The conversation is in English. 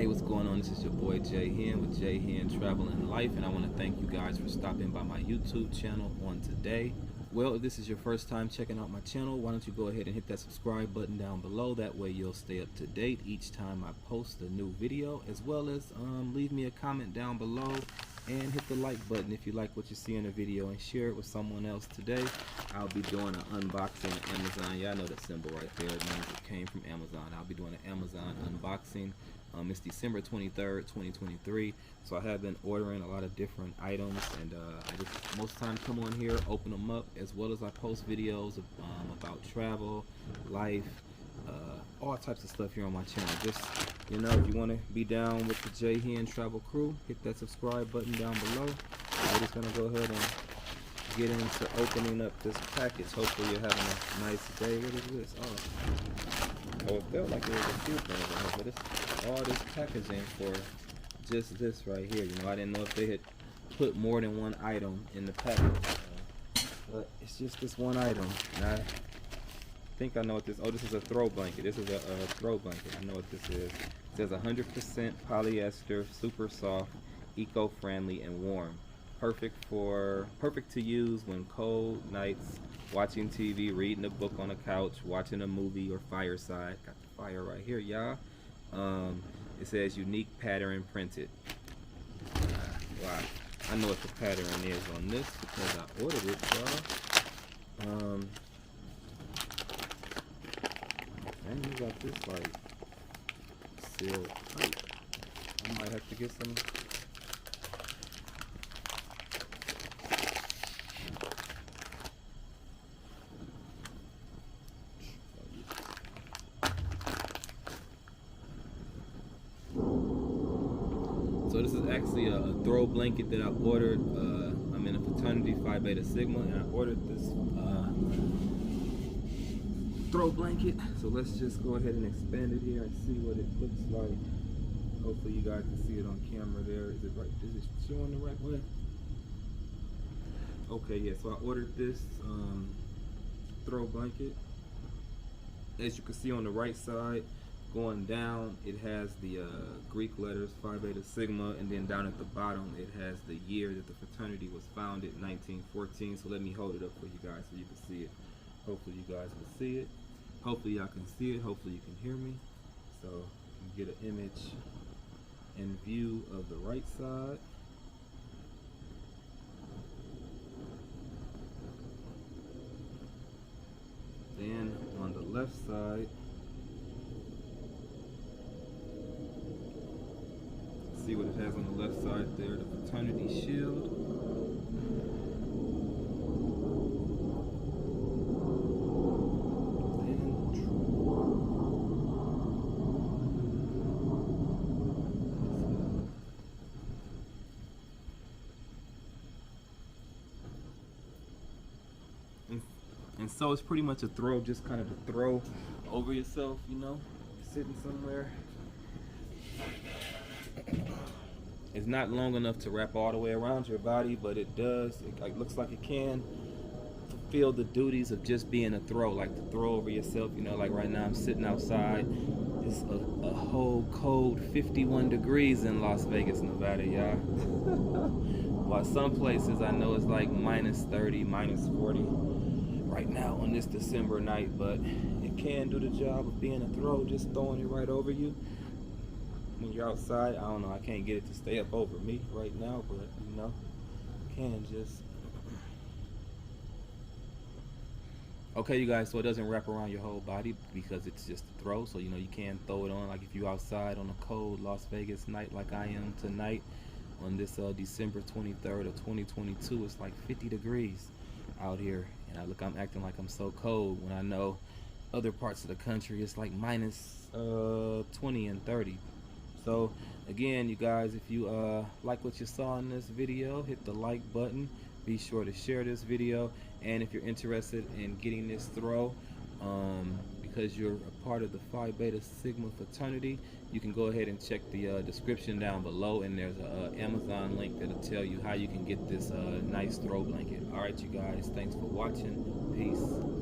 Hey, what's going on? This is your boy J-Hen with J-Hen Travel and Life, and I want to thank you guys for stopping by my YouTube channel on today. Well, if this is your first time checking out my channel, why don't you go ahead and hit that subscribe button down below. That way you'll stay up to date each time I post a new video, as well as leave me a comment down below and hit the like button if you like what you see in the video, and share it with someone else. Today I'll be doing an unboxing of Amazon. Yeah, I know that symbol right there, it means it came from Amazon. I'll be doing an Amazon unboxing. It's December 23rd, 2023, so I have been ordering a lot of different items, and I just most of the time come on here, open them up, as well as I post videos about travel, life, all types of stuff here on my channel. Just, you know, if you want to be down with the J-Hen Travel crew, hit that subscribe button down below. I'm just going to go ahead and get into opening up this package. Hopefully you're having a nice day. What is this? Oh, it felt like there was a few things in here, but it's all this packaging for just this right here. You know, I didn't know if they had put more than one item in the package, but it's just this one item. And I think I know what this. Oh, this is a throw blanket. This is a throw blanket. I know what this is. It says 100% polyester, super soft, eco-friendly, and warm. Perfect to use when cold nights, watching TV, reading a book on a couch, watching a movie, or fireside. Got the fire right here, y'all. It says unique pattern printed. Wow, I know what the pattern is on this because I ordered it, y'all. And you got this like sealed tight. I might have to get some. So this is actually a throw blanket that I ordered. I'm in a fraternity, Phi Beta Sigma, and I ordered this throw blanket. So let's just go ahead and expand it here and see what it looks like. Hopefully you guys can see it on camera there. Is it right? Is it showing the right way? Okay, yeah, so I ordered this throw blanket. As you can see on the right side, going down, it has the Greek letters Phi Beta Sigma, and then down at the bottom it has the year that the fraternity was founded, 1914. So let me hold it up for you guys so you can see it. Hopefully you guys can see it. Hopefully y'all can see it. Hopefully you can hear me. So you can get an image and view of the right side. Then on the left side, see what it has on the left side there, the fraternity shield. And so it's pretty much a throw, just kind of a throw over yourself, you know, sitting somewhere. It's not long enough to wrap all the way around your body, but it does. It looks like it can fulfill the duties of just being a throw, like to throw over yourself. You know, like right now I'm sitting outside. It's a whole cold 51 degrees in Las Vegas, Nevada, y'all. While some places I know it's like minus 30, minus 40 right now on this December night, but it can do the job of being a throw, just throwing it right over you. When you're outside, I don't know, I can't get it to stay up over me right now, but you know, can just. Okay, you guys, so it doesn't wrap around your whole body because it's just a throw, so you know you can throw it on, like if you're outside on a cold Las Vegas night like I am tonight on this December 23rd of 2022. It's like 50 degrees out here, and I'm acting like I'm so cold when I know other parts of the country it's like minus 20 and 30. So again, you guys, if you like what you saw in this video, hit the like button. Be sure to share this video, and if you're interested in getting this throw, because you're a part of the Phi Beta Sigma fraternity, you can go ahead and check the description down below, and there's an Amazon link that'll tell you how you can get this nice throw blanket. All right, you guys, thanks for watching. Peace.